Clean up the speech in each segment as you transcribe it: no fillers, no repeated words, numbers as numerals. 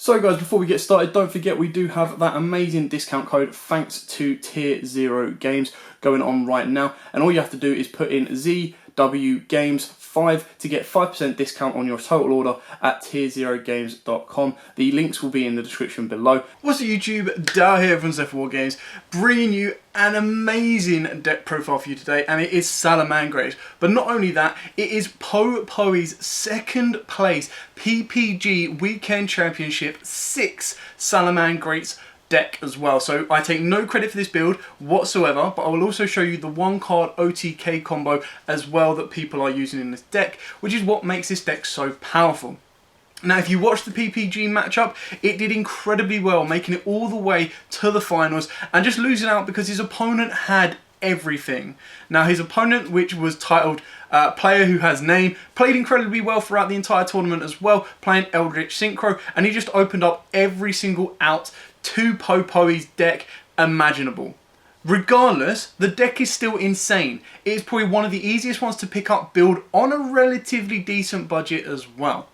So guys, before we get started, don't forget we do have that amazing discount code thanks to Tier 0 Games going on right now. And all you have to do is put in ZW Games 5 to get 5% discount on your total order at tier0games.com. The links will be in the description below. What's up YouTube, Dow here from Zephyr Games, bringing you an amazing deck profile for you today, and it is Salamangreats. But not only that, it is Poey's second place PPG Weekend Championship 6 Salamangreats deck as well. So I take no credit for this build whatsoever, but I will also show you the one card OTK combo as well that people are using in this deck, which is what makes this deck so powerful. Now, if you watch the PPG matchup, it did incredibly well, making it all the way to the finals and just losing out because his opponent had everything. Now, his opponent, which was titled Player Who Has Name, played incredibly well throughout the entire tournament as well, playing Eldritch Synchro, and he just opened up every single out to Poey's deck imaginable. Regardless, the deck is still insane. It is probably one of the easiest ones to pick up build on a relatively decent budget as well.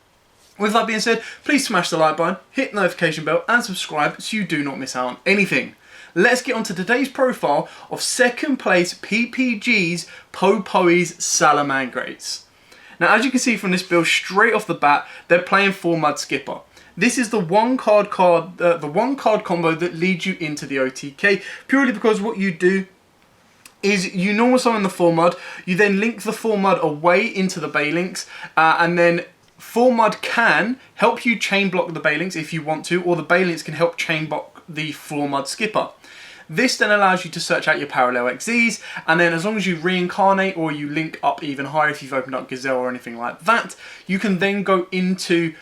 With that being said, please smash the like button, hit the notification bell and subscribe so you do not miss out on anything. Let's get on to today's profile of second place PPG's Poey's Salamangreats. Now, as you can see from this build straight off the bat, they're playing 4 Mud Skipper. This is the one card combo that leads you into the OTK, purely because what you do is you normal summon the 4 Mud, you then link the 4 Mud away into the Balinks, and then 4 Mud can help you chain block the Balinks if you want to, or the Balinks can help chain block the 4 Mud Skipper. This then allows you to search out your parallel XZs, and then as long as you reincarnate or you link up even higher if you've opened up Gazelle or anything like that, you can then go into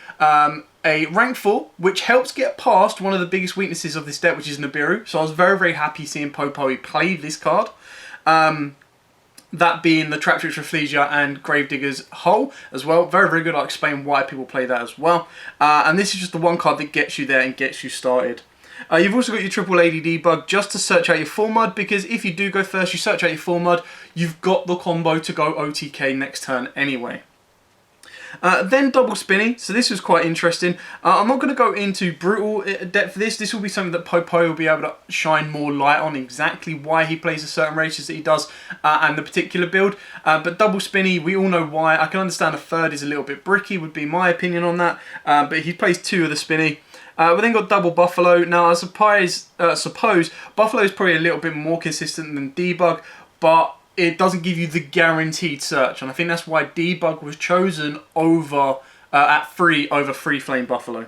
a rank 4, which helps get past one of the biggest weaknesses of this deck, which is Nibiru. So I was very, very happy seeing Poey play this card. That being the Traptrix Rafflesia and Gravedigger's Hole as well. Very, very good. I'll explain why people play that as well. And this is just the one card that gets you there and gets you started. You've also got your triple AD bug just to search out your 4 Mud, because if you do go first, you search out your 4 Mud, you've got the combo to go OTK next turn anyway. Then double spinny, so this was quite interesting. I'm not going to go into brutal depth for this. This will be something that Poey will be able to shine more light on, exactly why he plays the certain races that he does and the particular build. But double spinny, we all know why. I can understand a third is a little bit bricky, would be my opinion on that. But he plays 2 of the spinny. We then got double Buffalo. Now I suppose Buffalo is probably a little bit more consistent than Debug, but it doesn't give you the guaranteed search, and I think that's why Debug was chosen over at 3 over Free Flame Buffalo.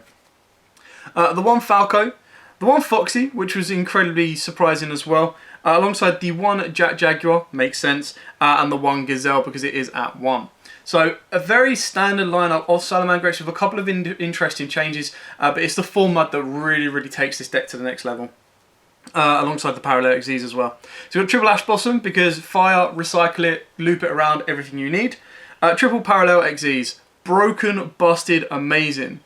The one Falco, the one Foxy, which was incredibly surprising as well, alongside the one Jaguar, makes sense, and the one Gazelle because it is at 1. So a very standard lineup of Salamangreats with a couple of interesting changes, but it's the 4 Mud that really, really takes this deck to the next level. Alongside the parallel XZs as well. So we've got triple Ash Blossom because fire, recycle it, loop it around, everything you need. Triple parallel XZs, broken, busted, amazing.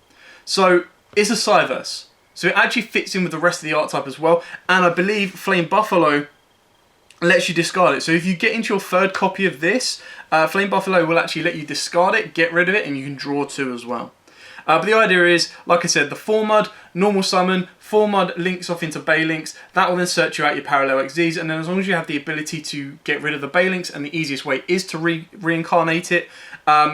So it's a Cyverse. So it actually fits in with the rest of the archetype as well. And I believe Flame Buffalo lets you discard it. So if you get into your 3rd copy of this, Flame Buffalo will actually let you discard it, get rid of it, and you can draw 2 as well. But the idea is, like I said, the 4 Mud, normal summon, 4 Mud links off into Balinks. That will then search you out your parallel XZs, and then as long as you have the ability to get rid of the Balinks, and the easiest way is to reincarnate it,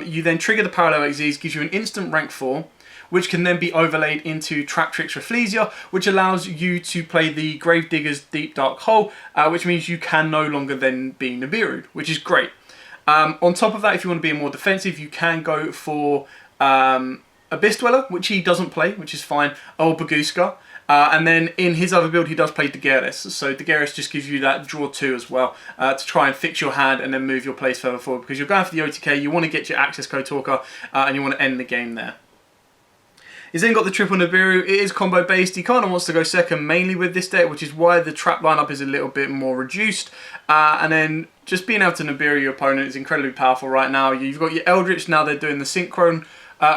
you then trigger the parallel XZs, gives you an instant rank 4, which can then be overlaid into Traptrix Rafflesia, which allows you to play the Gravedigger's Deep Dark Hole, which means you can no longer then be Nibiru'd, which is great. On top of that, if you want to be more defensive, you can go for Abyss Dweller, which he doesn't play, which is fine, or Baguska. And then in his other build, he does play Daguerreus. So Daguerreus just gives you that draw 2 as well, to try and fix your hand and then move your plays further forward. Because you're going for the OTK, you want to get your access code talker, and you want to end the game there. He's then got the triple Nibiru. It is combo based. He kind of wants to go second mainly with this deck, which is why the trap lineup is a little bit more reduced. And then just being able to Nibiru your opponent is incredibly powerful right now. You've got your Eldritch, now they're doing the Synchron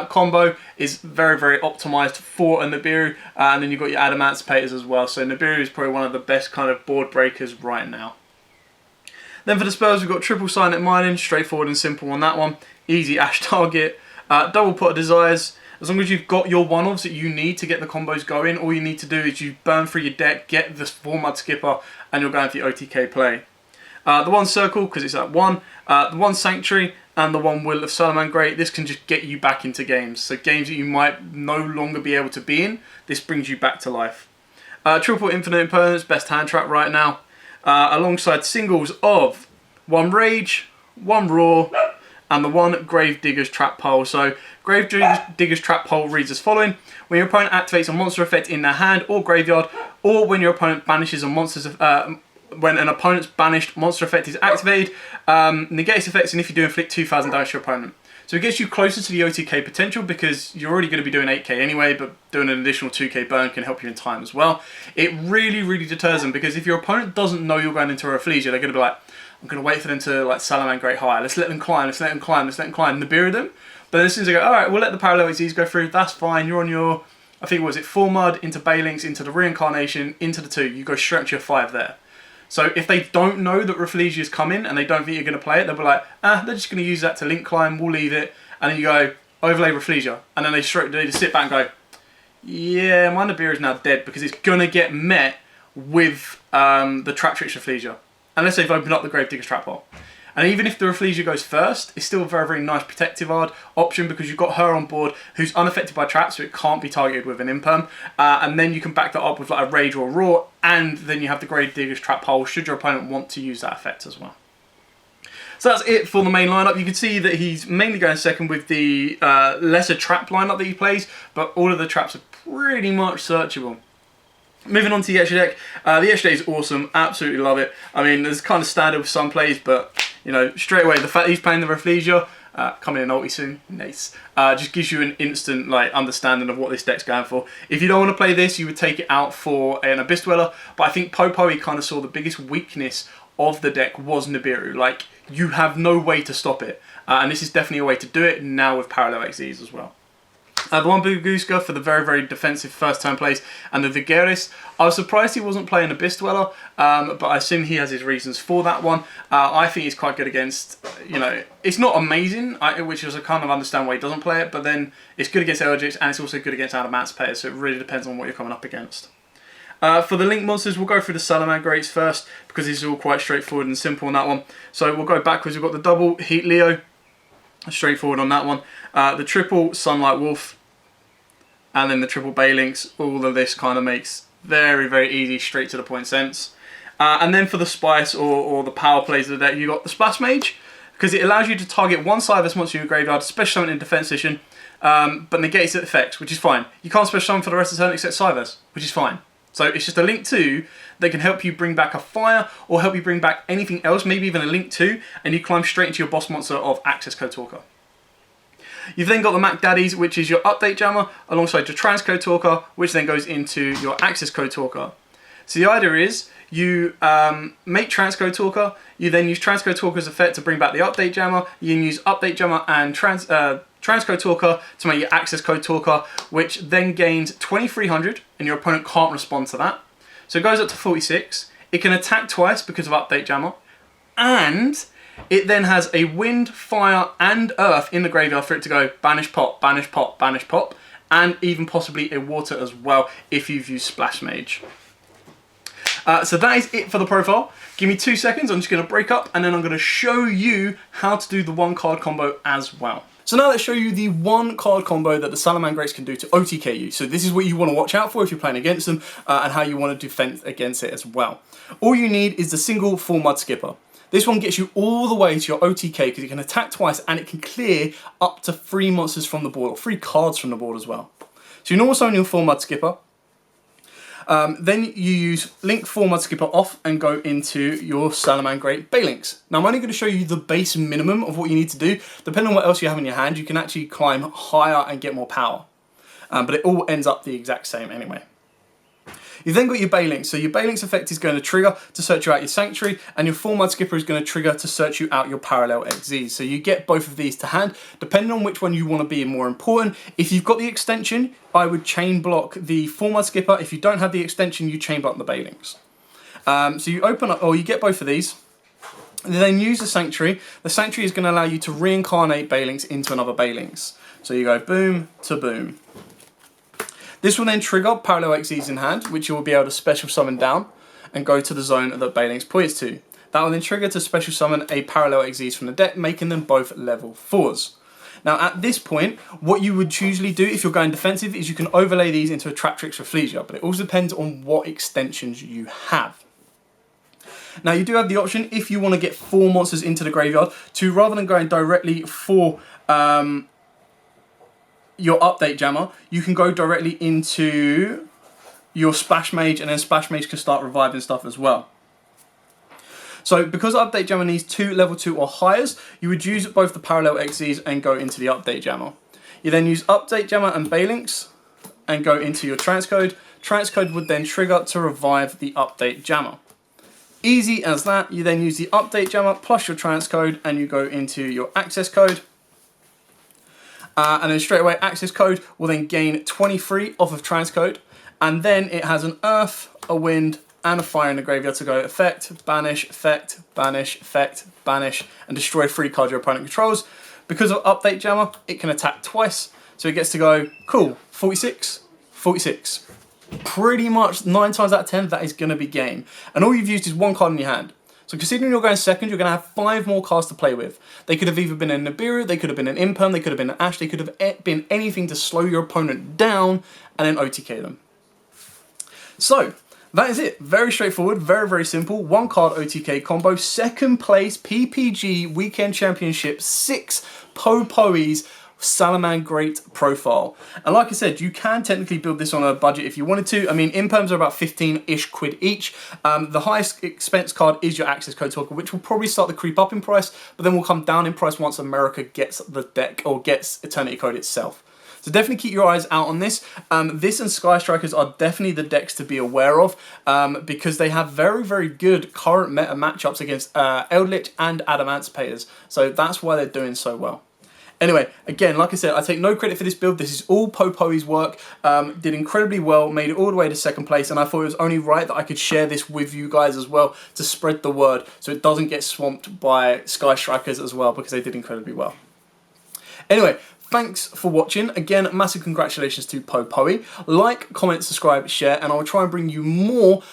combo, is very, very optimized for a Nibiru, and then you've got your Adamanticators as well. So Nibiru is probably one of the best kind of board breakers right now. Then for the spells, we've got triple Silent Mining, straightforward and simple on that one. Easy Ash target, double Pot of Desires. As long as you've got your one-offs that you need to get the combos going, all you need to do is you burn through your deck, get the 4-mud skipper, and you're going for the OTK play. The 1 circle, because it's at 1, the 1 sanctuary, and the 1 will of Salamangreat. This can just get you back into games. So games that you might no longer be able to be in, this brings you back to life. Triple infinite impermanence, best hand trap right now. Alongside singles of 1 rage, 1 raw, and the 1 Grave Digger's Trap Pole. So Grave Digger's Trap Pole reads as following: when your opponent activates a monster effect in their hand or graveyard, or when your opponent banishes a monster's when an opponent's banished monster effect is activated, negates effects, and if you do, inflict 2,000 damage to your opponent. So it gets you closer to the OTK potential because you're already going to be doing 8k anyway, but doing an additional 2k burn can help you in time as well. It really, really deters them, because if your opponent doesn't know you're going into a Rafflesia, they're going to be like, I'm going to wait for them to like Salamangreat high. Let's let them climb, let's let them climb, let's let them climb, Nibiru them. But then as soon as they go, alright, we'll let the parallel XZs go through, that's fine, you're on your, I think, what was it, 4 mud, into Balinks, into the Reincarnation, into the 2, you go straight to your 5 there. So if they don't know that Rafflesia is coming and they don't think you're going to play it, they'll be like, they're just going to use that to link climb, we'll leave it. And then you go, overlay Rafflesia. And then they just sit back and go, yeah, my Nibiru is now dead, because it's going to get met with the Trap Trick Rafflesia. Unless they've opened up the Grave Digger's Trap Hole. And even if the Rafflesia goes first, it's still a very, very nice protective option, because you've got her on board who's unaffected by traps, so it can't be targeted with an imperm. And then you can back that up with like a Rage or a Raw, and then you have the Grave Digger's Trap Hole should your opponent want to use that effect as well. So that's it for the main lineup. You can see that he's mainly going second with the lesser trap lineup that he plays, but all of the traps are pretty much searchable. Moving on to the extra deck. The extra deck is awesome. Absolutely love it. I mean, there's kind of standard with some plays, but, you know, straight away, the fact that he's playing the Rafflesia, coming in ulti soon, nice, just gives you an instant like understanding of what this deck's going for. If you don't want to play this, you would take it out for an Abyss Dweller, but I think Poey kind of saw the biggest weakness of the deck was Nibiru. Like, you have no way to stop it, and this is definitely a way to do it now with Parallel XZs as well. The 1 Buguska for the very, very defensive first turn plays, and the Vigeris. I was surprised he wasn't playing Abyss Dweller, but I assume he has his reasons for that one. I think he's quite good against, you know, it's not amazing, which is I kind of understand why he doesn't play it, but then it's good against Eldritch, and it's also good against out-of-mats players, so it really depends on what you're coming up against. For the Link monsters, we'll go through the Salamangreats first, because these are all quite straightforward and simple on that one. So we'll go backwards. We've got the double Heat Leo, straightforward on that one. The triple Sunlight Wolf, and then the triple Balinks. All of this kind of makes very, very easy, straight to the point sense. And then for the spice or the power plays of the deck, you've got the Splash Mage, because it allows you to target one side of this monster in your graveyard, special summon in defense position, but negates its effects, which is fine. You can't special summon for the rest of the turn except Cyvers, which is fine. So it's just a Link 2 that can help you bring back a fire, or help you bring back anything else, maybe even a Link 2, and you climb straight into your boss monster of Access Code Talker. You've then got the Mac Daddies, which is your Update Jammer, alongside your Transcode Talker, which then goes into your Access Code Talker. So the idea is, you make Transcode Talker, you then use Transcode Talker's effect to bring back the Update Jammer, you can use Update Jammer and Transcode Talker to make your Access Code Talker, which then gains 2300, and your opponent can't respond to that. So it goes up to 46, it can attack twice because of Update Jammer, and it then has a wind, fire, and earth in the graveyard for it to go banish, pop, banish, pop, banish, pop, and even possibly a water as well if you've used Splash Mage. So that is it for the profile. Give me 2 seconds, I'm just going to break up, and then I'm going to show you how to do the 1 card combo as well. So now let's show you the 1 card combo that the Salamangreats can do to OTK you. So this is what you want to watch out for if you're playing against them, and how you want to defend against it as well. All you need is the single 4 mud skipper. This one gets you all the way to your OTK, because it can attack twice and it can clear up to 3 monsters from the board, or 3 cards from the board as well. So you normal summon your 4 mud skipper. Then you use Link 4 mud skipper off and go into your Salamangreat Balinks. Now I'm only going to show you the base minimum of what you need to do. Depending on what else you have in your hand, you can actually climb higher and get more power. But it all ends up the exact same anyway. You've then got your Balinks. So your Balinks effect is going to trigger to search you out your Sanctuary, and your 4 mud skipper is going to trigger to search you out your Parallel XZs. So you get both of these to hand, depending on which one you want to be more important. If you've got the extension, I would chain block the 4 mud skipper. If you don't have the extension, you chain block the Balinks. So you open up, or you get both of these. They then use the Sanctuary. The Sanctuary is going to allow you to reincarnate Baelings into another Baelings. So you go boom to boom. This will then trigger Parallel XEs in hand, which you will be able to special summon down and go to the zone that Baelings points to. That will then trigger to special summon a Parallel XEs from the deck, making them both level 4s. Now at this point, what you would usually do if you're going defensive is you can overlay these into a Traptrix Rafflesia, but it also depends on what extensions you have. Now you do have the option, if you want to get 4 monsters into the graveyard, to rather than going directly for your update jammer, you can go directly into your Splash Mage, and then Splash Mage can start reviving stuff as well. So because update jammer needs 2 level 2 or highers, you would use both the Parallel XEs and go into the update jammer. You then use update jammer and Baelinks and go into your transcode. Transcode would then trigger to revive the update jammer. Easy as that. You then use the update jammer plus your transcode and you go into your access code. And then straight away access code will then gain 23 off of transcode, and then it has an earth, a wind, and a fire in the graveyard to go effect, banish, effect, banish, effect, banish, and destroy 3 cards your opponent controls. Because of update jammer, it can attack twice, so it gets to go, cool, 46, 46. Pretty much 9 times out of 10, that is going to be game. And all you've used is 1 card in your hand. So considering you're going second, you're going to have 5 more cards to play with. They could have either been an Nibiru, they could have been an Imperm, they could have been an Ash, they could have been anything to slow your opponent down and then OTK them. So, that is it. Very straightforward, very, very simple. 1 card OTK combo, 2nd place PPG Weekend Championship, 6 Poey's Salamangreats profile. And like I said, you can technically build this on a budget if you wanted to. I mean, Imperms are about 15-ish quid each. The highest expense card is your access code talker, which will probably start to creep up in price, but then will come down in price once America gets the deck or gets Eternity Code itself. So definitely keep your eyes out on this. This and Sky Strikers are definitely the decks to be aware of because they have very, very good current meta matchups against Eldritch and Adamantipators. So that's why they're doing so well. Anyway, again, like I said, I take no credit for this build. This is all Poey's work. Did incredibly well, made it all the way to 2nd place, and I thought it was only right that I could share this with you guys as well to spread the word so it doesn't get swamped by Sky Strikers as well, because they did incredibly well. Anyway, thanks for watching. Again, massive congratulations to Poey. Like, comment, subscribe, share, and I will try and bring you more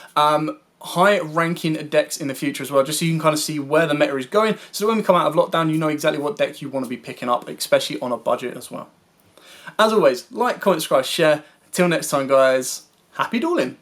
high-ranking decks in the future as well, just so you can kind of see where the meta is going, so that when we come out of lockdown, you know exactly what deck you want to be picking up, especially on a budget as well. As always, like, comment, subscribe, share. Until next time, guys, happy dueling!